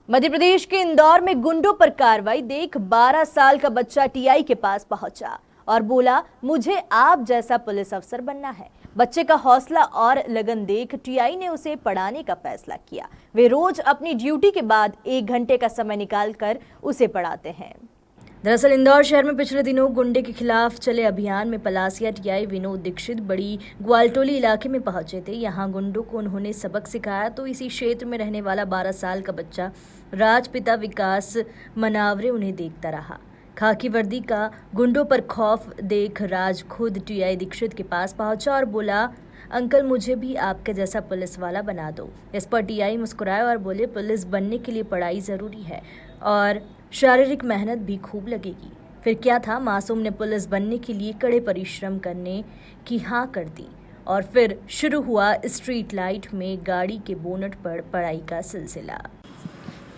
मध्य प्रदेश के इंदौर में गुंडों पर कार्रवाई देख 12 साल का बच्चा टीआई के पास पहुंचा और बोला, मुझे आप जैसा पुलिस अफसर बनना है। बच्चे का हौसला और लगन देख टीआई ने उसे पढ़ाने का फैसला किया। वे रोज अपनी ड्यूटी के बाद 1 घंटे का समय निकालकर उसे पढ़ाते हैं। दरअसल इंदौर शहर में पिछले दिनों गुंडे के खिलाफ चले अभियान में पलासिया टीआई विनोद दीक्षित बड़ी ग्वालटोली इलाके में पहुंचे थे। यहां गुंडों को उन्होंने सबक सिखाया तो इसी क्षेत्र में रहने वाला 12 साल का बच्चा राजपिता विकास मनावरे उन्हें देखता रहा। खाकी वर्दी का गुंडों पर खौफ देख राज खुद टीआई दीक्षित के पास पहुंचा और बोला, अंकल मुझे भी आपके जैसा पुलिस वाला बना दो। इस पर टीआई मुस्कुराए और बोले, पुलिस बनने के लिए पढ़ाई जरूरी है और शारीरिक मेहनत भी खूब लगेगी। फिर क्या था, मासूम ने पुलिस बनने के लिए कड़े परिश्रम करने की हाँ कर दी और फिर शुरू हुआ स्ट्रीट लाइट में गाड़ी के बोनट पर पढ़ाई का सिलसिला।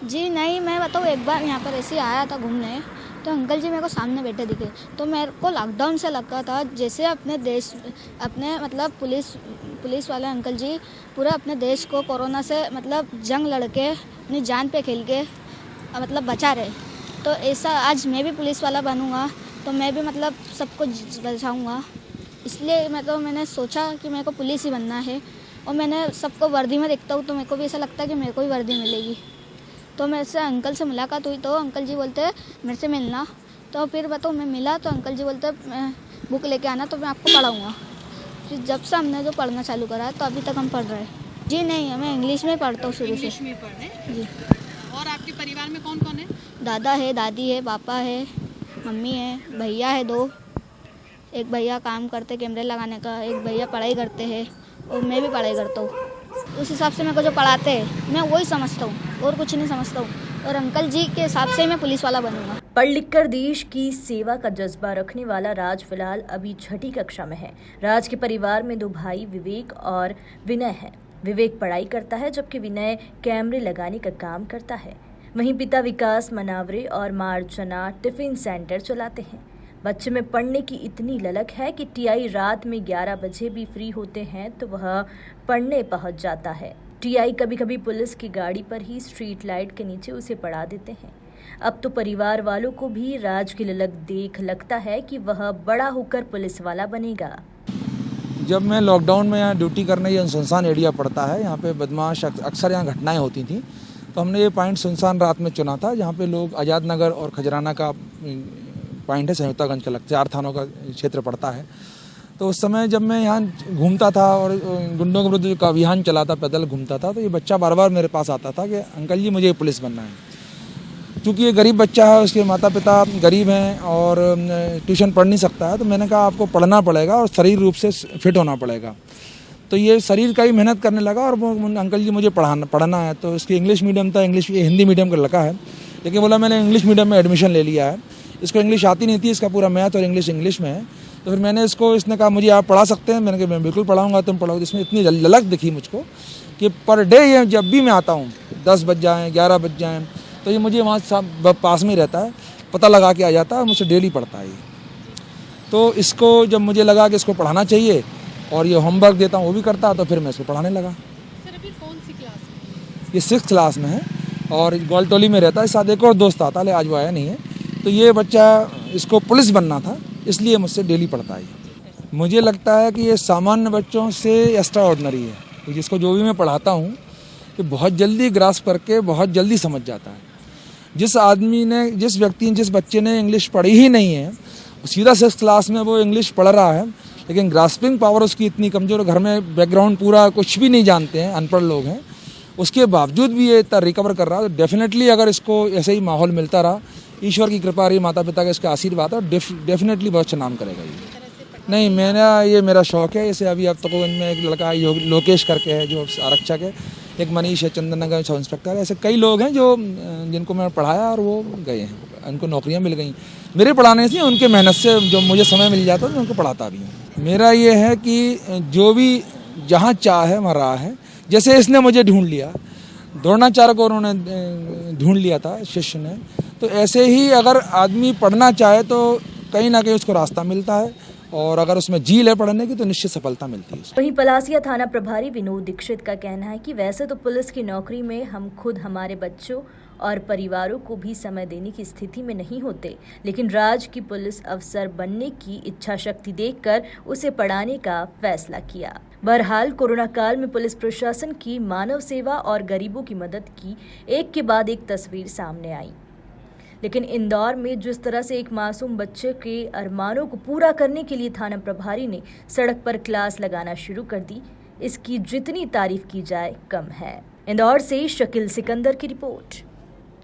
जी नहीं, मैं बताऊँ, एक बार यहाँ पर ऐसे आया था घूमने, तो अंकल जी मेरे को सामने बैठे दिखे। तो मेरे को लॉकडाउन से लगा था जैसे अपने देश, अपने मतलब पुलिस वाले अंकल जी पूरा अपने देश को कोरोना से मतलब जंग लड़के अपनी जान पे खेल के मतलब बचा रहे। तो ऐसा आज मैं भी पुलिस वाला बनूंगा तो मैं भी मतलब सबको बचाऊंगा। इसलिए मैंने सोचा कि मेरे को पुलिस ही बनना है। और मैंने सबको वर्दी में देखता हूँ तो मेरे को भी ऐसा लगता है कि मेरे को भी वर्दी मिलेगी। तो मेरे से अंकल से मुलाकात हुई तो अंकल जी बोलते मेरे से मिलना। तो फिर बताओ मैं मिला तो अंकल जी बोलते बुक लेके आना तो मैं आपको पढ़ाऊँगा। फिर जब से हमने जो पढ़ना चालू करा तो अभी तक हम पढ़ रहे हैं। जी नहीं, मैं इंग्लिश में पढ़ता हूँ शुरू से। इंग्लिश में पढ़ रहे हैं? जी। और आपके परिवार में कौन कौन है? दादा है, दादी है, पापा है, मम्मी है, भैया है 2। एक भैया काम करते कैमरे लगाने का, एक भैया पढ़ाई करते हैं और मैं भी पढ़ाई करता हूँ। उस हिसाब से मेरे को जो पढ़ाते हैं मैं वही समझता हूँ और कुछ नहीं समझता हूँ। और अंकल जी के हिसाब से मैं पुलिस वाला बनूंगा। पढ़ लिखकर देश की सेवा का जज्बा रखने वाला राज फिलहाल अभी 6ठी कक्षा में है। राज के परिवार में 2 भाई विवेक और विनय है। विवेक पढ़ाई करता है जबकि विनय कैमरे लगाने का काम करता है। वहीं पिता विकास मनावरे और मां अर्चना टिफिन सेंटर चलाते हैं। बच्चे में पढ़ने की इतनी ललक है कि टीआई रात में 11 बजे भी फ्री होते हैं तो वह पढ़ने पहुंच जाता है। टीआई कभी कभी पुलिस की गाड़ी पर ही स्ट्रीट लाइट के नीचे उसे पढ़ा देते हैं। अब तो परिवार वालों को भी राज की ललक देख लगता है कि वह बड़ा होकर पुलिस वाला बनेगा। जब मैं लॉकडाउन में यहाँ ड्यूटी करने, ये सुनसान एरिया पड़ता है, यहाँ पे बदमाश अक्सर यहाँ घटनाएं होती थी, तो हमने ये पॉइंट सुनसान रात में चुना था जहाँ पे लोग आज़ाद नगर और खजराना का पॉइंट है, संयुक्तागंज का 4 थानों का क्षेत्र पड़ता है। तो उस समय जब मैं यहाँ घूमता था और गुंडों के विरुद्ध का अभियान चलाता, पैदल घूमता था, तो ये बच्चा बार बार मेरे पास आता था कि अंकल जी मुझे पुलिस बनना है। क्योंकि ये गरीब बच्चा है, उसके माता पिता गरीब हैं और ट्यूशन पढ़ नहीं सकता है, तो मैंने कहा आपको पढ़ना पड़ेगा और शरीर रूप से फिट होना पड़ेगा। तो ये शरीर का ही मेहनत करने लगा और अंकल जी मुझे पढ़ना है। तो इसकी इंग्लिश मीडियम था, हिंदी मीडियम का लड़का है, लेकिन बोला मैंने इंग्लिश मीडियम में एडमिशन ले लिया है। इसको इंग्लिश आती नहीं थी, इसका पूरा मैथ और इंग्लिश में है। तो फिर इसने कहा मुझे आप पढ़ा सकते हैं। मैंने कहा मैं बिल्कुल पढ़ाऊँगा, तुम पढ़ाओ। इसमें इतनी ललक दिखी मुझको कि पर डे ये जब भी मैं आता हूँ 10 बज जाएँ 11 बज जाएँ तो ये मुझे वहाँ पास में ही रहता है, पता लगा के आ जाता है और मुझसे डेली पढ़ता है। तो इसको जब मुझे लगा कि इसको पढ़ाना चाहिए और ये होमवर्क देता हूँ वो भी करता, तो फिर मैं इसको पढ़ाने लगा। सर अभी कौन सी क्लास में? ये 6th क्लास में है और ग्वालटोली में रहता है। साथ एक और दोस्त आता है, आज वो आया नहीं है। तो ये बच्चा, इसको पुलिस बनना था, इसलिए मुझसे डेली पढ़ता है। मुझे लगता है कि ये सामान्य बच्चों से एक्स्ट्रा ऑर्डिनरी है। जिसको जो भी मैं पढ़ाता हूँ कि बहुत जल्दी ग्रास्प करके बहुत जल्दी समझ जाता है। जिस बच्चे ने इंग्लिश पढ़ी ही नहीं है, सीधा 6th क्लास में वो इंग्लिश पढ़ रहा है, लेकिन ग्रास्पिंग पावर उसकी इतनी कमज़ोर, घर में बैकग्राउंड पूरा कुछ भी नहीं जानते हैं, अनपढ़ लोग हैं, उसके बावजूद भी ये इतना रिकवर कर रहा है। तो डेफिनेटली अगर इसको ऐसे ही माहौल मिलता रहा, ईश्वर की कृपा रही, माता पिता का इसका आशीर्वाद है, डेफिनेटली बहुत अच्छा नाम करेगा ये। नहीं, ये मेरा शौक़ है। जैसे अभी अब तक इनमें एक लड़का लोकेश करके है जो आरक्षक है, एक मनीष है चंदन नगर सब इंस्पेक्टर है। ऐसे कई लोग हैं जिनको मैंने पढ़ाया और वो गए हैं, उनको नौकरियां मिल गई मेरे पढ़ाने से, उनके मेहनत से। जो मुझे समय मिल जाता है मैं उनको पढ़ाता भी हूँ। मेरा ये है कि जो भी जहाँ चाह है वहाँ राह है। जैसे इसने मुझे ढूंढ लिया, द्रोणाचार्य को उन्होंने ढूंढ लिया था शिष्य ने, तो ऐसे ही अगर आदमी पढ़ना चाहे तो कहीं ना कहीं उसको रास्ता मिलता है और अगर उसमें झील है पढ़ने की तो निश्चित सफलता मिलती है। वहीं पलासिया थाना प्रभारी विनोद दीक्षित का कहना है कि वैसे तो पुलिस की नौकरी में हम खुद हमारे बच्चों और परिवारों को भी समय देने की स्थिति में नहीं होते, लेकिन राज्य की पुलिस अफसर बनने की इच्छा शक्ति देखकर उसे पढ़ाने का फैसला किया। बहरहाल कोरोना काल में पुलिस प्रशासन की मानव सेवा और गरीबों की मदद की एक के बाद एक तस्वीर सामने आई। लेकिन इंदौर में जिस तरह से एक मासूम बच्चे के अरमानों को पूरा करने के लिए थाना प्रभारी ने सड़क पर क्लास लगाना शुरू कर दी, इसकी जितनी तारीफ की जाए कम है। इंदौर से शकील सिकंदर की रिपोर्ट।